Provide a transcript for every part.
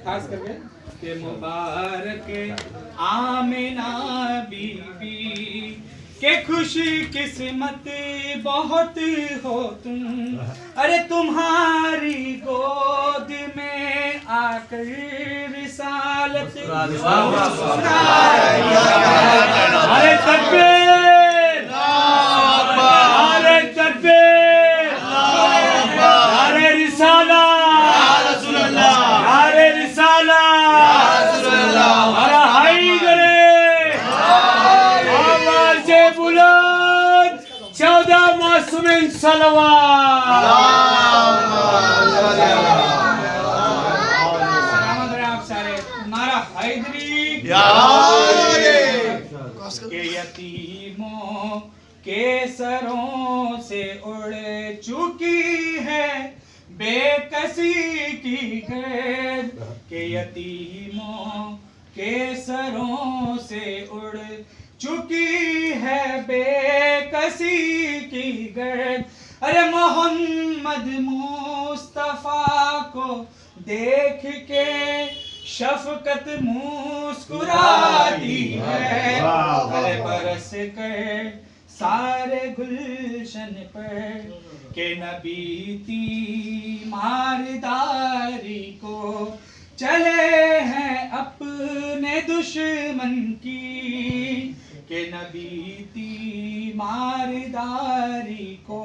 खास करके के मुबारक आमिना बीबी के खुश किस्मत बहुत हो तुम, अरे तुम्हारी गोद में आकर रिसालत अरे तकबीर अरे तकबीर अरे रिसाला अरे रिसाला अरे हैदरे आवाज़ से बुलंद 14 मासूमिन सलवात सलामत रहे आप सारे। नारा हैदरी के यतीमों के सरों से उड़ चुकी है बेकसी की गर्द, के यतीमों के सरों से उड़ चुकी है बेकसी की गर्द। अरे मोहम्मद मुस्तफा को देख के शफकत मुस्कुराती है, अरे बरस कर सारे गुलशन पर के नबी तीमारदारी को चले हैं अपने दुश्मन की, के नबी तीमारदारी को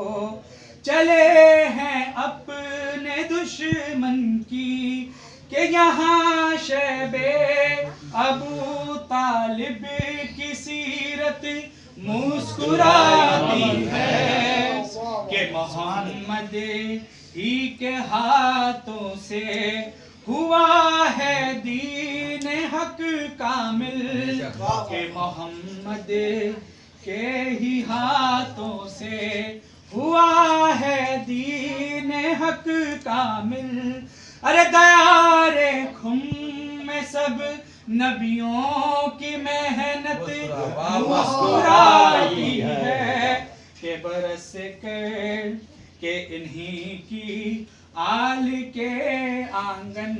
चले हैं अपने दुश्मन की, के यहाँ शबे अबू तालिब की सीरत मुस्कुराती है, के मोहम्मद ही के हाथों से हुआ है दीन हक कामिल, के मोहम्मद के ही हाथों से हुआ है दीन हक कामिल। अरे दयारे खुम में सब नबियों की मेहनत मुस्कुराई है, के बरस कर के इन्हीं की आल के आंगन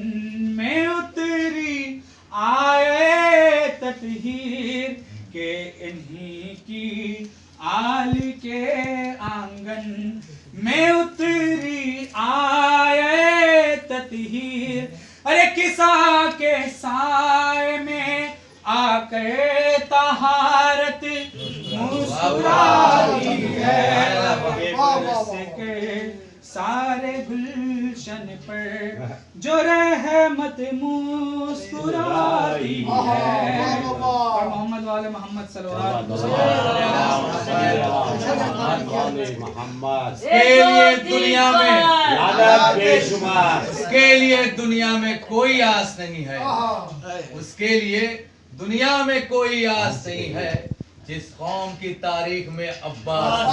में उतरी आए ततहीर, के इन्हीं की आल के आंगन में उतरी आए ततहीर। अरे किसा के साए में आकर तहारत मुस्कुराती है, सारे गुलशन पर जो रहमत मुस्कुराती है। और मोहम्मद वाले मोहम्मद सल्लल्लाहु के लिए दुनिया में बेशुमार, उसके लिए दुनिया में कोई आस नहीं है, उसके लिए दुनिया में कोई आस नहीं है जिस कौम की तारीख में अब्बास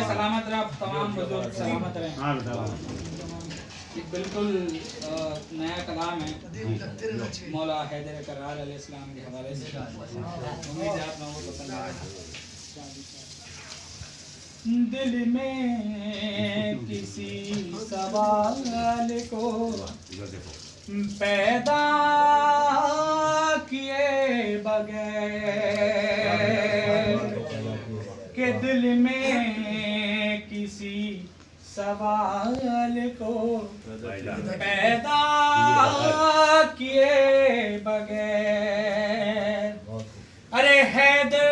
सलामत रहे, तमाम बुजुर्ग सलामत रहे। बिल्कुल नया कलाम है मौला हैदर करार अलैहिस्सलाम के हवाले से, उम्मीद है आप लोगों को पसंद आएगा। दिल में किसी सवाल को पैदा किए बगैर, के दिल में किसी सवाल को पैदा किए बगैर, अरे हैदर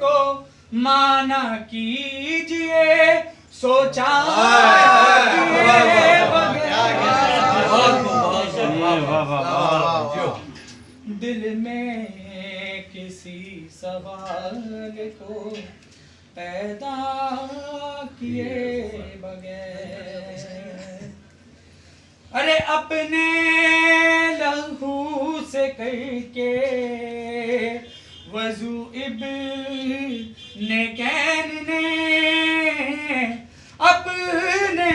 को माना कीजिए सोचा दिल में किसी सवाल को पैदा किए बगैर, अरे अपने लहू से करके वजू इब्ने कैन ने अपने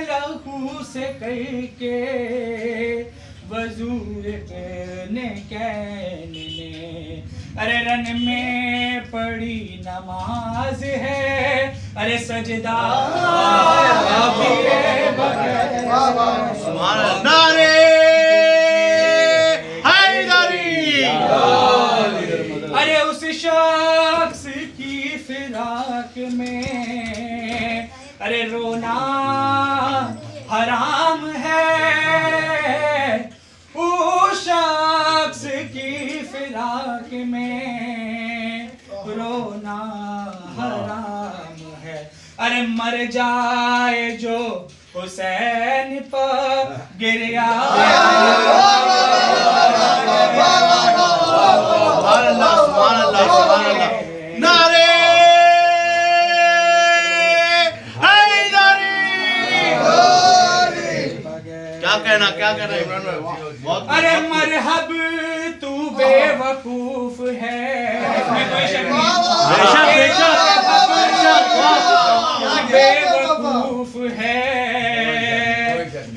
लहू से करके वजू इब्ने कैन ने, अरे रन में पड़ी नमाज है, अरे सजदा किए बगैर। नारे हैदरी। अरे उस शख्स की फिराक में अरे रोना हराम है, उस शख्स की फिराक में रोना हराम है। अरे मर जाए जो हुसैन पर गिरिया नारे हैदरी। क्या कहना इमरान भाई? बहुत अरे मरहब तू बेवकूफ है। इसमें कोई शक नहीं। बेवकूफ है,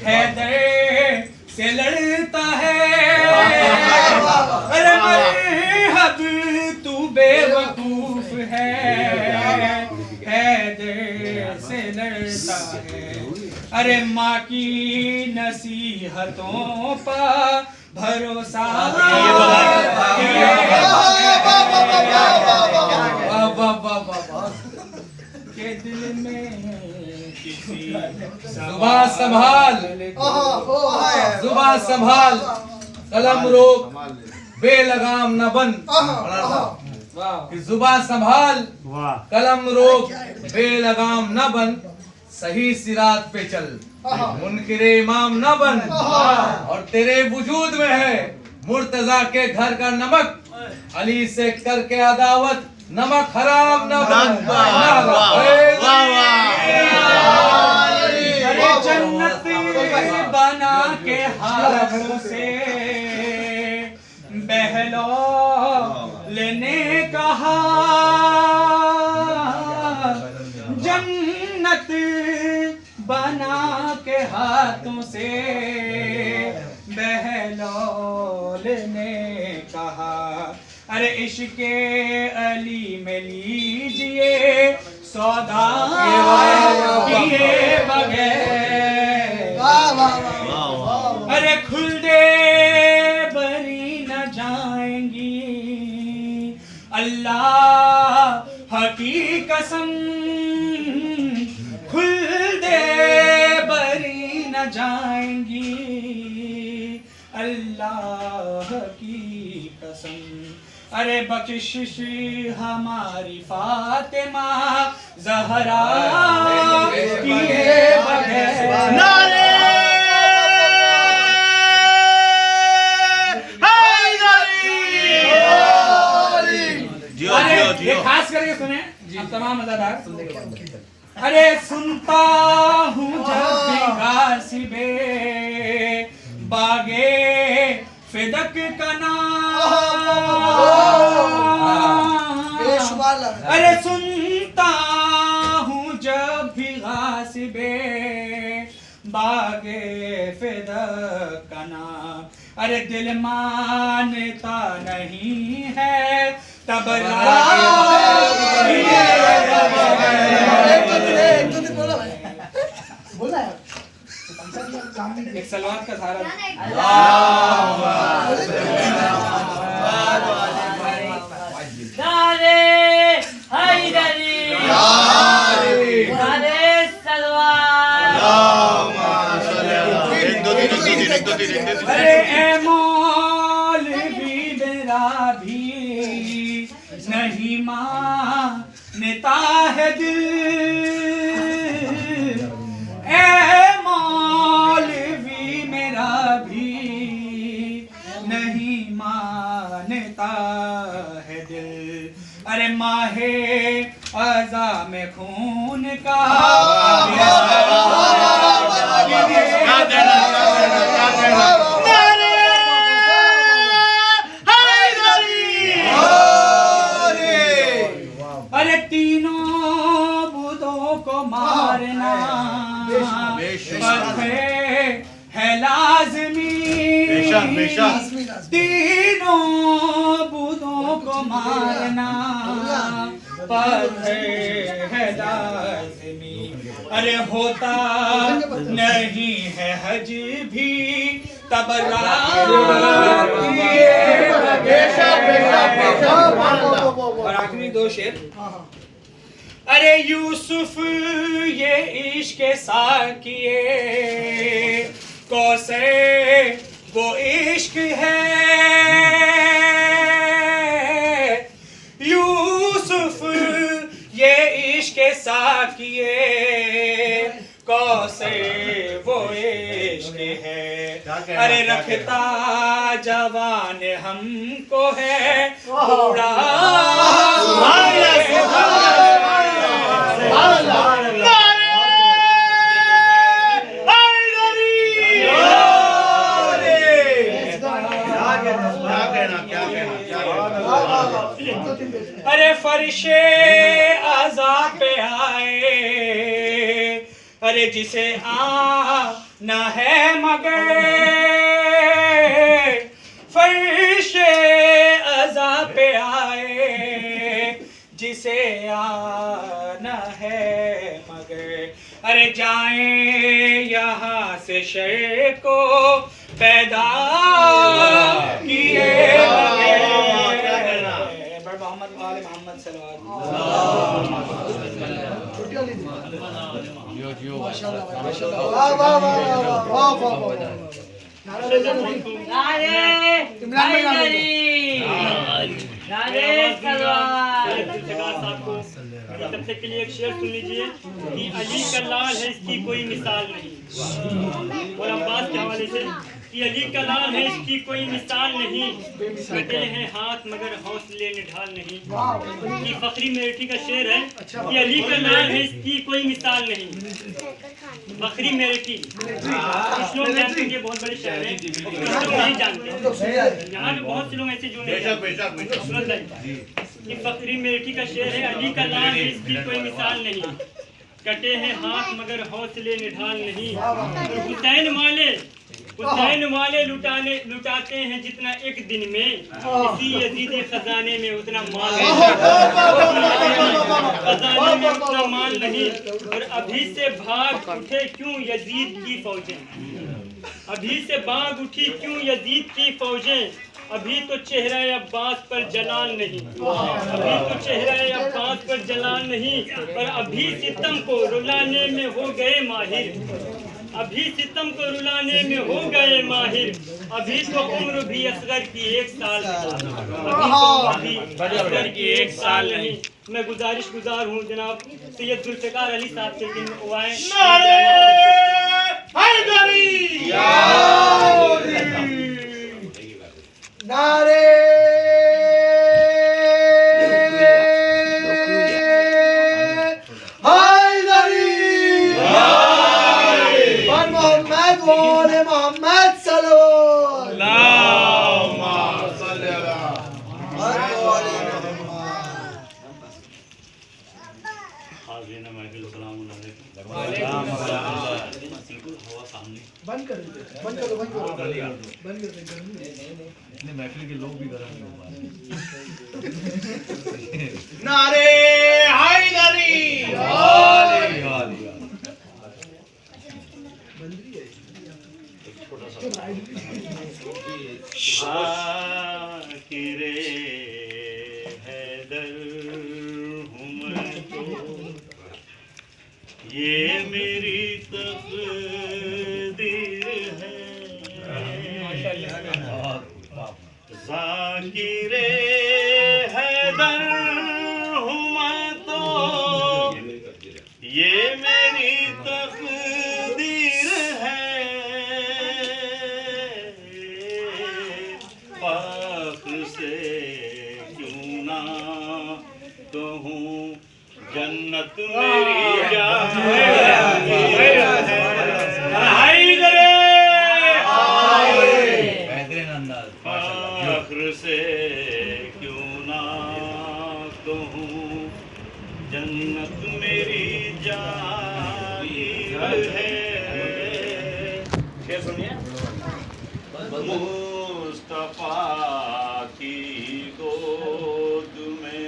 हैदर से लड़ता है। अरे मरहब तू बेवकूफ है, हैदर से लड़ता है। अरे माँ की नसीहतों पर भरोसा के दिल में किसी जुबान संभाल, जुबान संभाल, कलम रोक, बेलगाम न बन। कि जुबान संभाल, कलम रोक, बेलगाम न बन, सही सिरात पे चल, मुनकिरे इमाम न बन। और तेरे वजूद में है मुर्तजा के घर का नमक, अली से करके अदावत, नमक हराम न बन। अरे जन्नत बना के हाथों से बहलौल ने कहा, जन्नत बना के हाथों से बहलौल ने कहा। अरे इश्क़े अली में लीजिए सौदा किए बगैर। अरे खुल दे बरी न जाएंगी, अल्लाह की कसम खुल दे बरी न जाएंगी, अल्लाह की कसम। अरे बख्शिश हमारी फातिमा ज़हरा किए बगैर। नारे हैदरी। ये खास करके सुने अब तमाम मज़ेदार सुनने के बाद। अरे सुनता हूँ जब भी गासिबे बागे फिदक का नाम। अरे सुनता हूँ जब भी गासिबे बागे फिदक का नाम। अरे दिल मानता नहीं है तब एक सलवार का सहारा। नारे हैदरी, नारे सलवार। अरे ए मौलवी मेरा भी नहीं मानता है दिल, ए मौलवी मेरा भी नहीं मानता है दिल। अरे माहे अज़ा में खून का अरे तीनों बुतों को मारना है लाज़मी। तीनों बुतों को मारना पत्थर है लाज़मी। अरे होता नहीं है हज भी तब और आखिरी दो शेर। अरे यूसुफ ये इश्क साकिए कौसे वो इश्क है, यूसुफ ये इश्क साकिए कौसे वो इश्क है। अरे रखता जवान हमको है बूढ़ा अरे फरिशे आज़ाद पे आए, अरे जिसे आना है मगर फरिशे आज़ाद पे आए, जिसे आना है मगर। अरे जाएं यहाँ से शर को पैदा किए मोहम्मद सबसे के लिए एक शेर सुन लीजिए कि अली का लाल है इसकी कोई मिसाल नहीं। और अब्बास के हवाले से कि अली का लाल है इसकी कोई मिसाल नहीं, कटे हैं हाथ मगर हौसले निढाल नहीं। कि फखरी मेरठी का शेर है कि अली का लाल है इसकी कोई मिसाल नहीं। फखरी मेरठी कुछ लोग जानते हैं, बहुत बड़े शायर हैं, कुछ लोग नहीं जानते। यहाँ पे बहुत से लोग ऐसे जो नहीं जानते। कि फखरी मेरठी का शेर है अली का लाल है इसकी कोई मिसाल नहीं, कटे हैं हाथ मगर हौसले निढाल नहीं। और हुसैन वाले लुटाते हैं जितना एक दिन में, इसी यजीद खजाने में उतना माल खजाने में उतना माल नहीं। और अभी से भाग उठे क्यों यजीद की फौजें, अभी से भाग उठी क्यों यजीद की फौजें। अभी तो चेहरा अब्बास पर जलाल नहीं, अभी तो चेहरा अब्बास पर जलाल नहीं। पर अभी सितम को रुलाने में हो गए माहिर, अभी सितम को रुलाने में हो गए माहिर। अभी तो उम्र भी असगर की 1 साल, अभी तो असगर की 1 साल नहीं। मैं गुजार हूँ जनाब सैयद जुल्फ़िकार अली साहब से कि वो आए। नारे मोहम्मद बंद कर दो महफिल के लोग भी गरम हो पाए। नारे हैदरी शाकिरे हैदर हूँ मैं तो, ये मेरी तकदीर है। ज़ाकिरे हैदर हूँ मैं तो, ये मेरी तकदीर है। फख्र से क्यों ना कहूँ जन्नत मेरी फख्र से क्यों ना कहूँ जन्नत मेरी जागीर है। शेर सुनिए। मुस्तफा की गोद में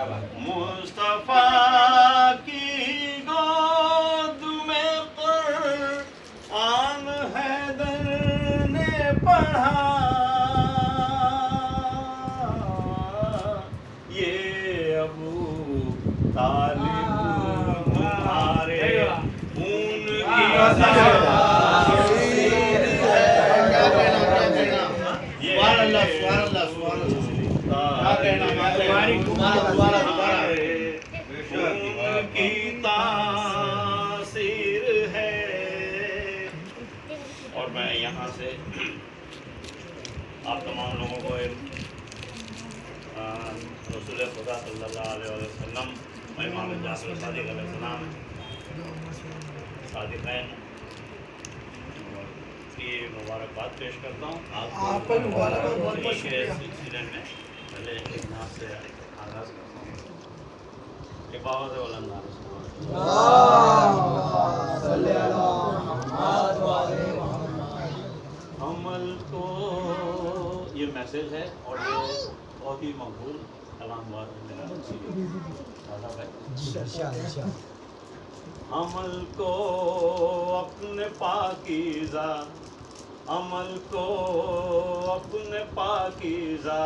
मुस्तफा की गोद में कुरान हैदर ने पढ़ा, ये अबू तालिब तुम्हारे खून की की तासीर है। और मैं यहाँ से आप तमाम लोगों को रसूल खुदा सल्लल्लाहु अलैहि वसल्लम इमाम जाफर सादिक अलैहिस्सलाम सादिक़ैन की मुबारकबाद पेश करता हूँ। आपको मुबारकबाद के सिलसिले में पहले यहाँ से आगाज़ करता हूँ। एक बाबा से बुलंदा अमल को, ये मैसेज है और ये बहुत ही मकबूल कलाम मेरा दादा भाई। अमल को अपने पाकीज़ा, अमल को अपने पाकीज़ा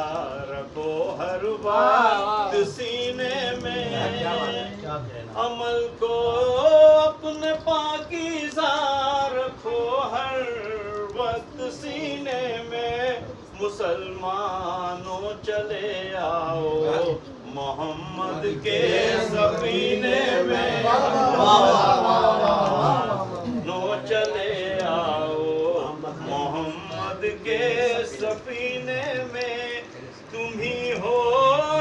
रखो हर वक्त सीने में, अमल को अपने पाकीज़ा रखो हर वक्त सीने में। मुसलमानों चले आओ मोहम्मद के सफीने में, नो चले आओ मोहम्मद के सफीने में। तुम ही हो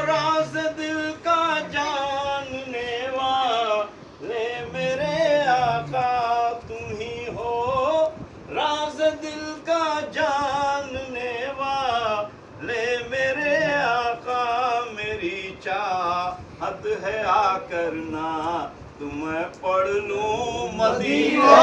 राज दिल का जानने वाले मेरे आका, तुम ही हो राज दिल का जानने वाले मेरे आका। मेरी चाहत है आकर ना तुम्हें पढ़ लूं मदीना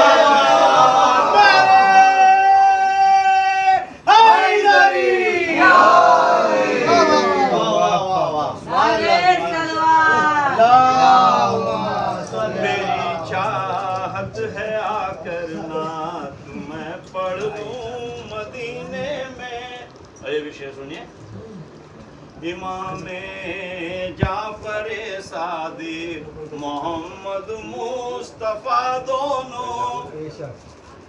शेर सुनिए। इमामे जाफर सादिक मोहम्मद मुस्तफा दोनों,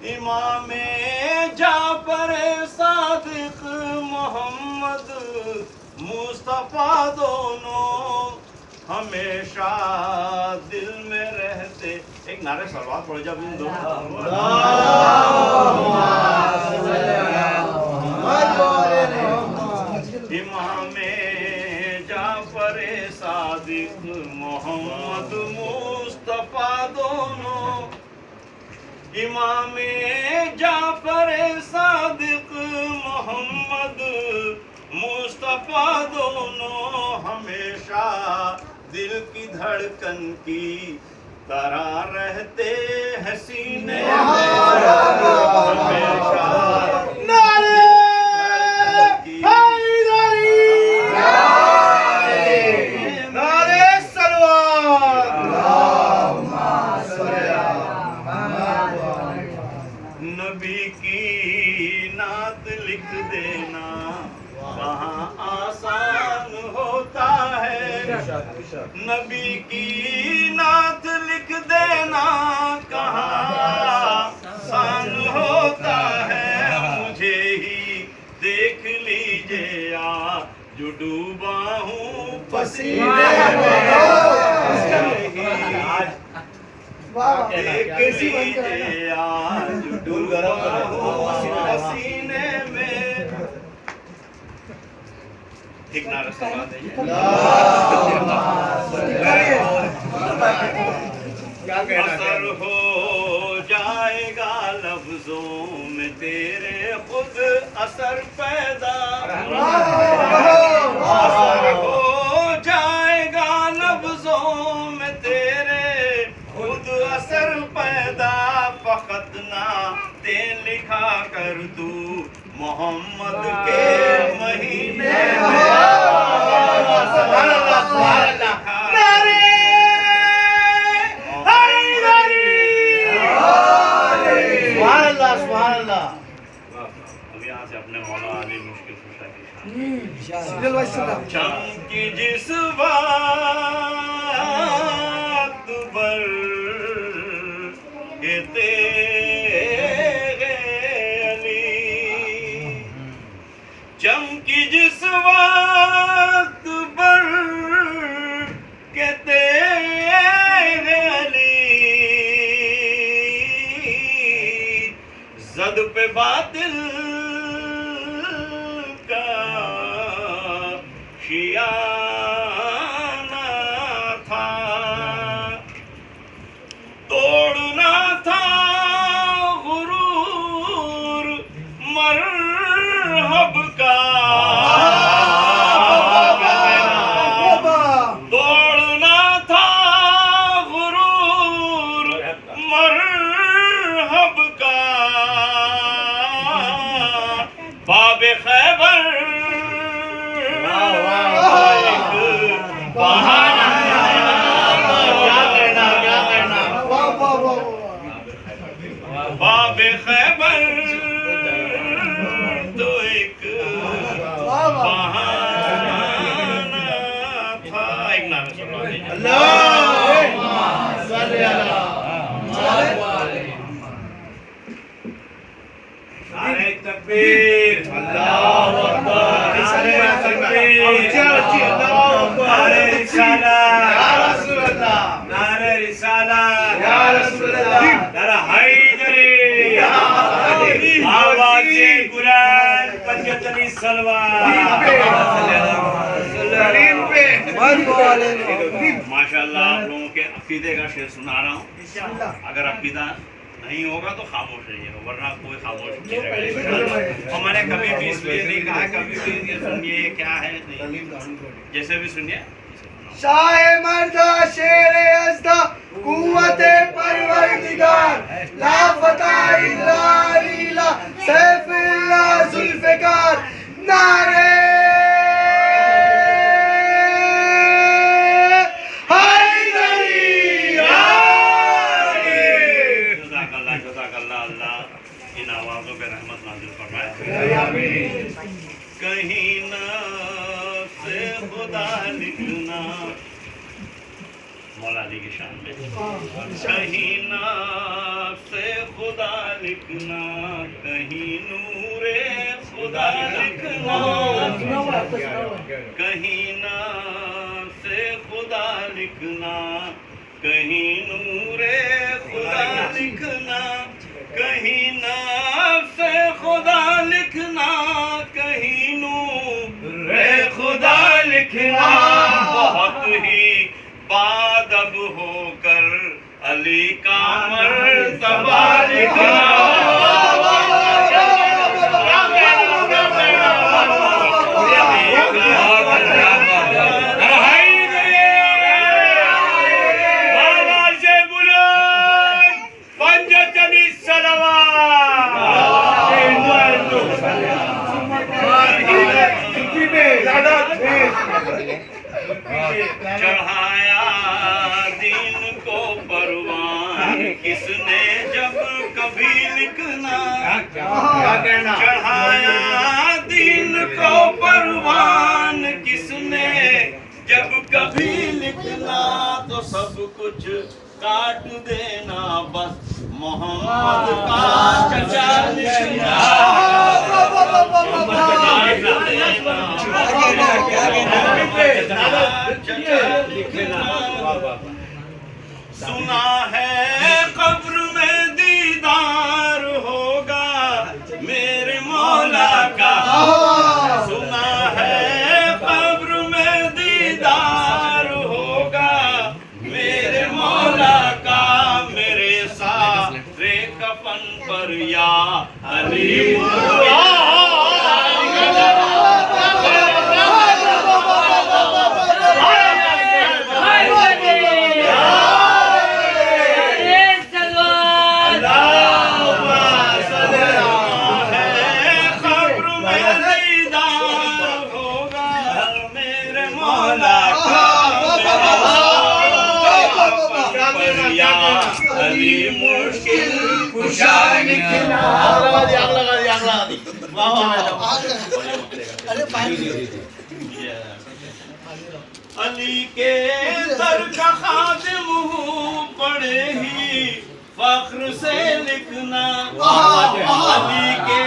इमामे जाफर सादिक मोहम्मद मुस्तफा दोनों हमेशा दिल में रहते। एक नारे सलवात पढ़ जब इन दो इमामे जाफर सादिक मोहम्मद मुस्तफा दोनों, इमामे जाफर सादिक मोहम्मद मुस्तफा दोनों हमेशा दिल की धड़कन की तरह रहते हैं सीने में। हमेशा नबी की नात लिख देना कहाँ आसान होता है, नबी की नात लिख देना कहाँ आसान होता है। मुझे ही देख लीजिए जो डूबा हूँ पसीने में, देख लीजिए आज डूबा हूँ पसीने में। एक नारा सुना देंगे। असर हो जाएगा लफ्जों में तेरे खुद असर पैदा, असर हो जाएगा लफ्जों में तेरे खुद असर पैदा। फकत ना ते लिखा कर तू मोहम्मद के महीने में। सीरियल वाइज चल रहा है। चमकी जिस बात पर के तेरे अली, चमकी जिस बात पर के तेरे अली, जद पे बातिल का शियाना था, तोड़ना था गुरूर मरहब का, तोड़ना था गुरूर मरहब का, बाबे खैबर बहाना, वाह वाह वाह बाबे खैबर तो एक वाह वाह बहाना था। एक नाम है सुन लो। नारे तकबीर, अल्लाहु अकबर, नारे तकबीर, नारे रिसालत, या रसूल अल्लाह, नारे रिसालत, या रसूल अल्लाह, नारे हैदरी, या हैदरी, आवाज़े बुलंद पंजतनी सलवार, माशाअल्लाह। आप लोगों के अकीदे का शेर सुना रहा हूँ। अगर अकीदा नहीं होगा तो खामोश रहिएगा, वरना कोई खामोश नहीं रहेगा। और मैंने कभी भी इसलिए नहीं कहा, कभी भी ये सुनिए ये क्या है, नहीं, जैसे भी सुनिए। शाहे मर्दा शेरे अज़दा कुव्वते परवरदिगार, ला फता इल्ला लीला सैफिल्ला जुल्फ़िकार, नारे इन आवाज़ों पे रहमत नाज़िल फरमाए। कहीं ना से खुदा लिखना, मौला अली की शान में, कहीं ना से खुदा लिखना, कहीं नूरे खुदा लिखना, कहीं ना से खुदा लिखना, कहीं नूरे खुदा लिखना, कहीं नाम से खुदा लिखना, कहीं नूरे खुदा लिखना, बहुत ही बादब होकर अली का मर्तबा लिखना। चढ़ाया दीन को परवान किसने जब कभी लिखना, चढ़ाया दीन को परवान किसने जब कभी लिखना, तो सब कुछ काट देना बस मोहम्मद का चचा लिखना। सुना है कब्र में दीदार होगा मेरे मौला का, सुना है कब्र में दीदार होगा मेरे मौला का, मेरे सारे कफन पर या अली मुश्किल कुशा निकला। अरे भाई अली के दर का खादिम हूँ, बड़े ही फख्र से लिखना। अली के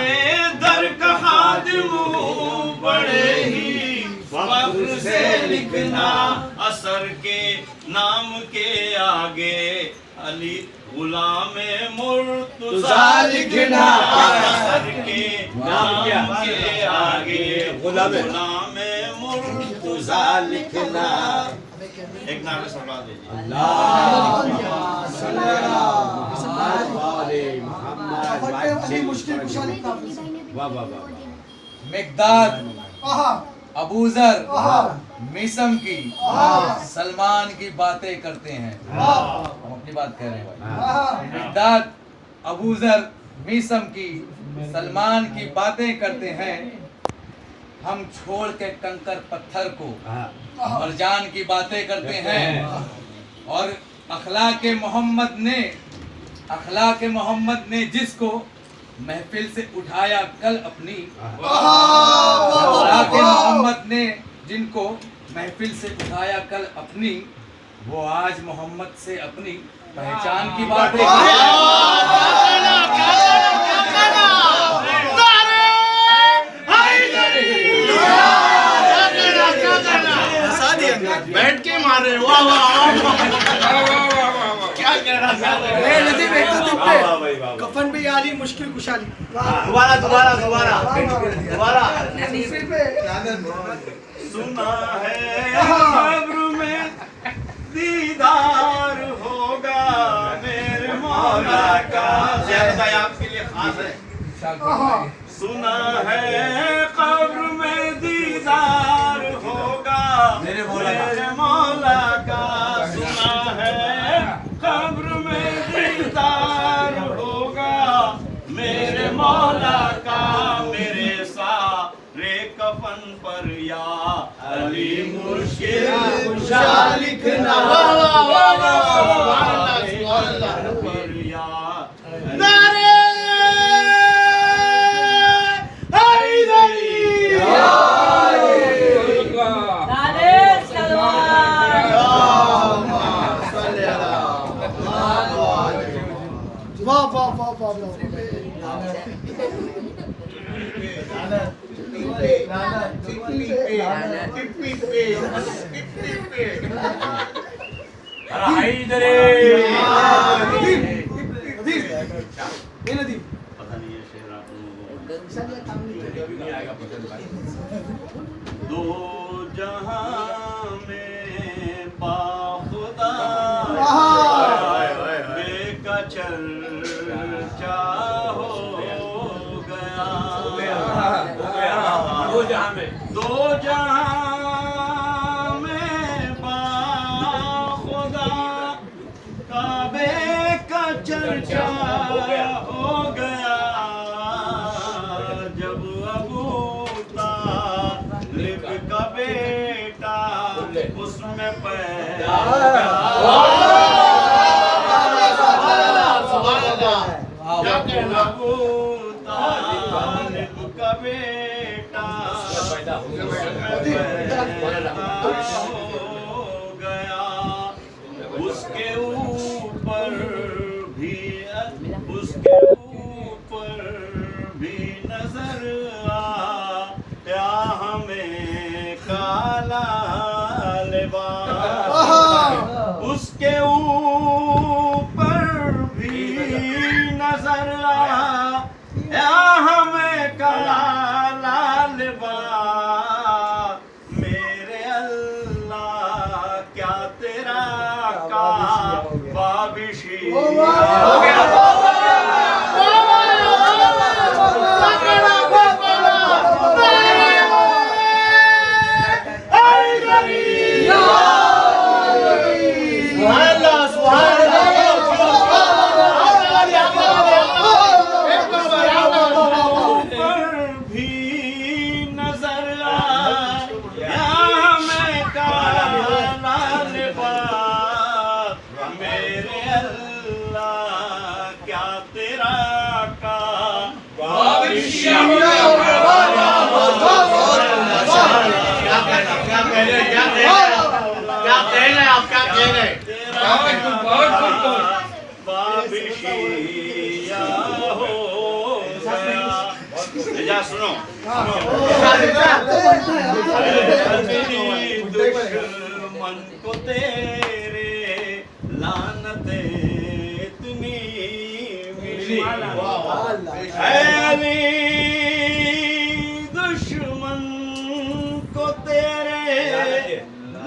दर का खादिम हूँ, बड़े ही फख्र से लिखना। असर के नाम के आगे अली गुलाम मुर्तज़ा लिखना। असर के नाम के आगे गुलाम मुर्तज़ा लिखना। एक नाम सुना दीजिए। मिक़दाद अबूजर मिसम की सलमान की बातें करते हैं। हम अपनी बात कह रहे हैं भाई। मिक़दाद अबूजर मिसम की सलमान की बातें करते हैं। हम छोड़ के कंकर पत्थर को मरजान की बातें करते हैं। और अखलाके मोहम्मद ने जिसको महफिल से उठाया कल अपनी, अखलाके मोहम्मद ने जिनको महफिल से उठाया कल अपनी, वो आज मोहम्मद से अपनी पहचान की बातें बैठ के मारे। वाह वाह क्या कह रहा था। कफन पे यारी मुश्किल कुशाली। दोबारा सुना है कब्र में दीदार होगा मेरे मौला का। ज़्यादा आपके लिए खास है। सुना है कब्र में दीदार होगा मेरे मौला का। सुना है कब्र में दीदार होगा मेरे मौला का। मेरे सारे कफन पर या अली मुश्किल कुशा लिखना। पर या नारे पता नहीं है शेर आप दो जहां में बाखुदा बेकचर हो गया। दो जहां में बाखुदा काबे का चर्चा हो गया। जब अबू तालिब का बेटा उसमें पैदा अबू तालिब का बेटा हो गया। उसके ऊपर भी नजर आया हमें काला लिबास। उसके ऊपर भी नजर आया हमें काला लिबास। मेरे अल्लाह क्या तेरा काबा बिशी हो गया। क्या तेरा का बाबिशिया हो गया। सुनो दुश्मन को तेरे लानते इतनी मिली है अली, दुश्मन को तेरे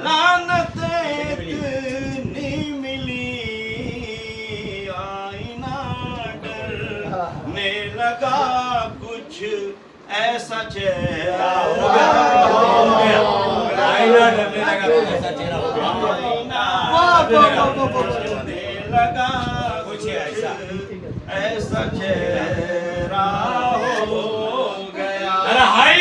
लानते इतनी मिली, आईना डरने लगा कुछ ऐसा चेहरा हो गया, आईना डरने लगा कुछ ऐसा चेहरा हो गया, डरने लगा कुछ ऐसा चेहरा हो गया। अरे हाय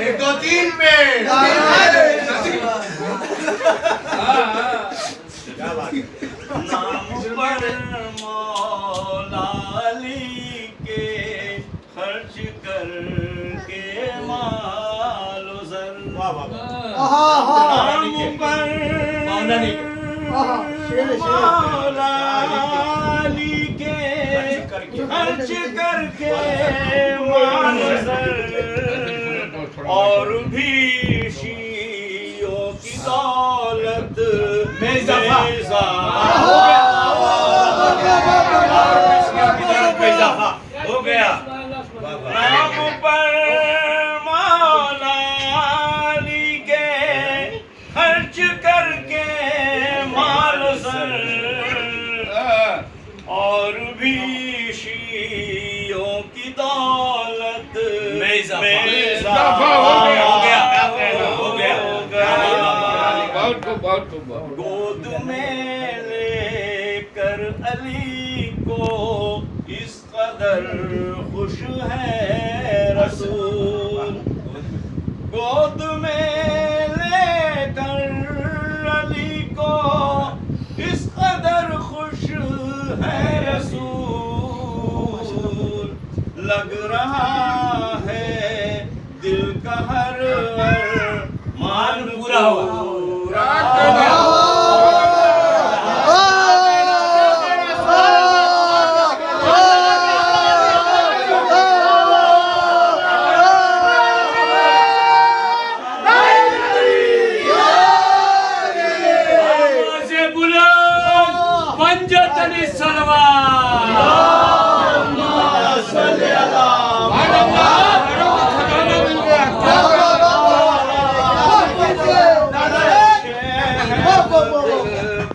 एक दो तीन पे नाम पर मौला अली के खर्च करके मालो जर, नाम पर मौला अली के खर्च करके मालो जर, और भी शियों की दौलत में इजाफा हो गया। नाम पर मौला अली के खर्च करके माल सर, और भी शियों की दौलत में इजाफा हो गया। गोद में लेकर अली को इस कदर खुश है रसूल, गोद में लेकर अली को इस कदर खुश है रसूल, लग रहा है दिल का हर मान पूरा हुआ।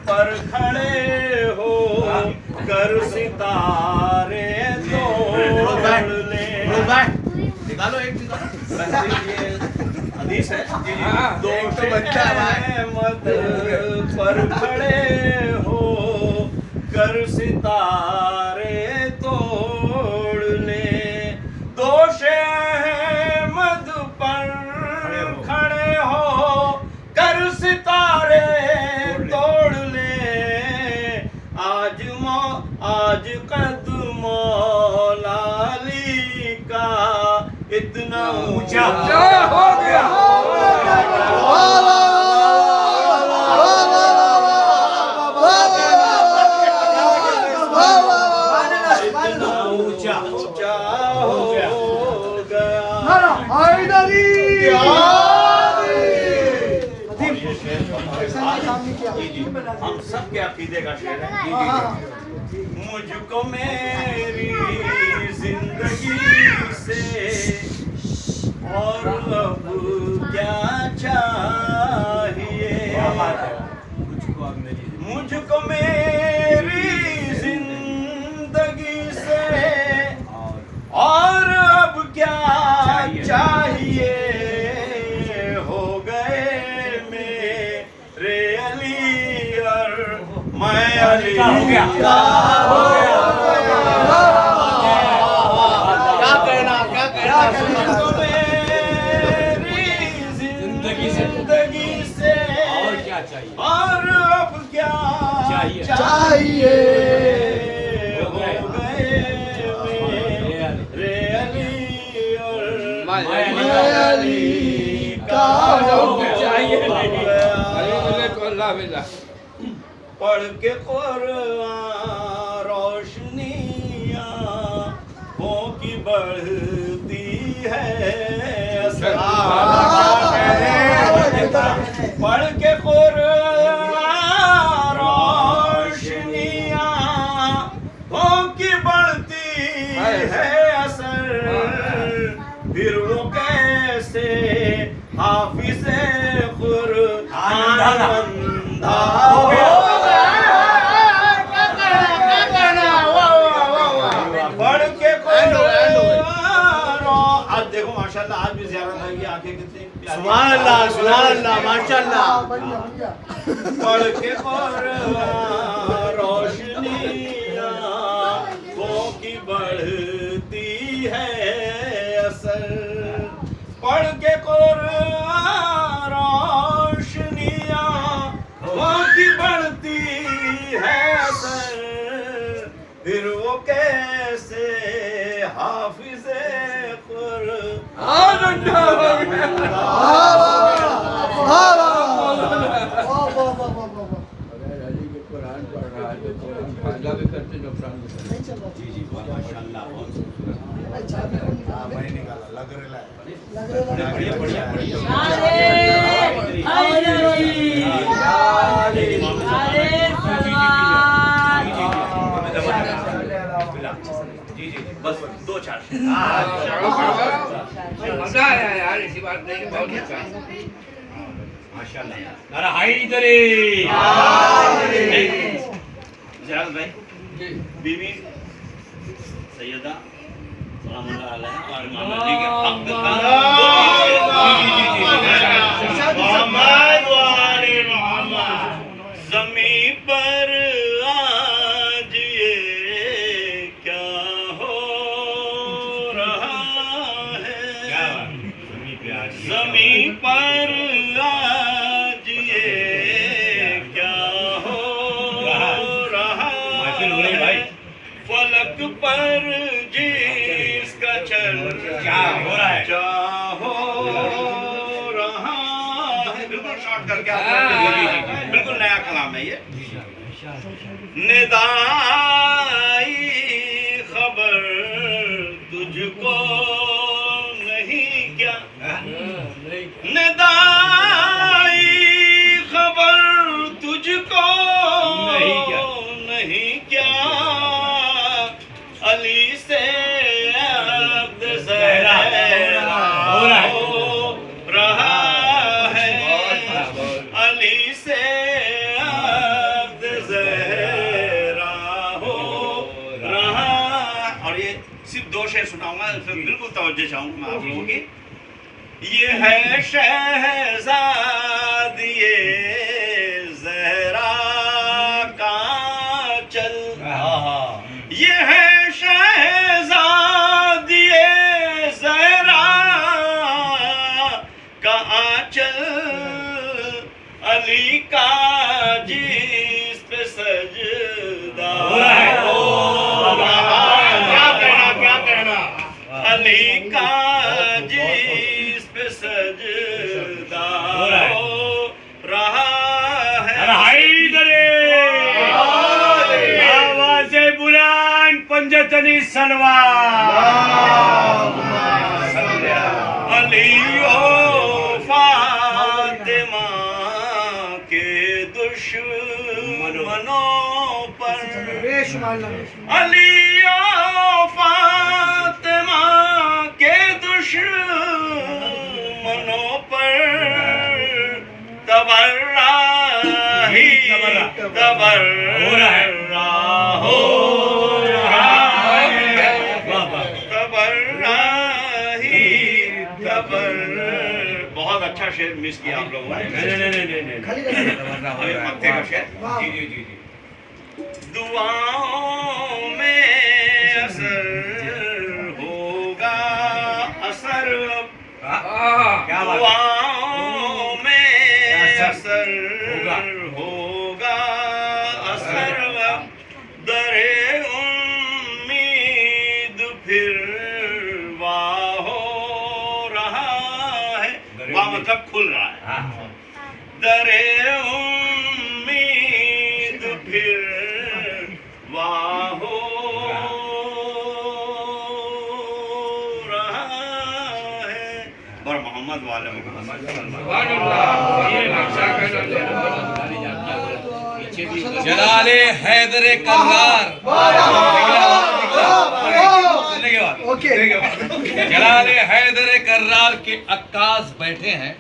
पर खड़े हो कर सितारे तोड़ ले, निकालो एक हदीस है, दो मत पर खड़े हो कर सितारे तोड़ ले, दोष अहमद पर खड़े हो कर सितारे तोड़ ले, आज कद मौला अली का इतना ऊंचा हो गया। इतना ऊंचा हो गया। हम सब के अकीदे का शेर है। मुझको मेरी जिंदगी से और अब क्या चाहिए, मुझको मेरी जिंदगी से और अब क्या चाहिए, हो गए मेरे अली और मैं अली हो गया। क्या कहना मायाली का चाहिए नहीं। तो अल्लाह मिला पढ़ के कुरान रोशनियाँ हो की बढ़ती है पढ़ के कुरान रोशनियाँ हो की बढ़ती है असर फिर वो कैसे हाफिज़े कुरान बंदा हो गया पढ़ के आज देखो माशाल्लाह आज भी ज़ियारत है आंखें कितनी सुभान अल्लाह माशाल्लाह पढ़ के कुरान रोशनियाँ वो की बढ़ती है असर पढ़ के कुरान रोशनियाँ वो की बढ़ती है असर फिर वो कैसे हाफिज़े कुरान कुरान पढ़ रहा है तो कुरान फायदा भी करते नुकसान भी करते। माशाल्लाह बहुत भाई निकाला लग रहा है बढ़िया बढ़िया बढ़िया जी जी बस दो चार मजा आया यार इसी बात नहीं बहुत अच्छा माशाल्लाह नारा हैदरी ज़ियारत भाई बीवी सैयदा सलामुल्लाह अलैहा और मामा जी के हक मोहम्मद वाले मोहम्मद ज़मीन पर आज ये क्या हो रहा है ज़मीन पर आज ये क्या हो रहा है फलक पर जिसका चल क्या हो रहा है बिल्कुल शॉर्ट करके बिल्कुल नया कलाम है ये निदाई खबर तुझको नहीं क्या निदाई खबर तुझको नहीं क्या अली से अब्द ज़हरा हो रहा है अली से अब्द ज़हरा हो रहा और ये सिर्फ दो शेर सुनाऊंगा फिर बिल्कुल तवज्जो चाहूंगा मैं आप लोगों की ये है शहज़ादिए ज़हरा का चल ये है शहज़ादिए ज़हरा का आंचल अली का जिस पे सजदा हो रहा क्या कहना अली का जिस पे सजदा हो रहा है आवाज़े बुलंद पंजतनी सलवार अली ओ फातिमा के दुश्मनों पर अली ओ फातिमा के दुश्मनों पर तबर्रा ही तबर्रा हो रहा है तबर्रा ही बहुत अच्छा शेर मिस किया आप लोगों ने नहीं मक्के का शेर जी जी जी जी दुआओं में असर होगा असर क्या दुआओं में असर होगा असर दरे उम्मीद फिर वाह हो मतलब खुल रहा है। दरे उम्मीद फिर वाहो रहा है। बर मोहम्मद वाले जलाले हैदर कर्रार जलाले हैदर कर्रार के अक्कास बैठे हैं।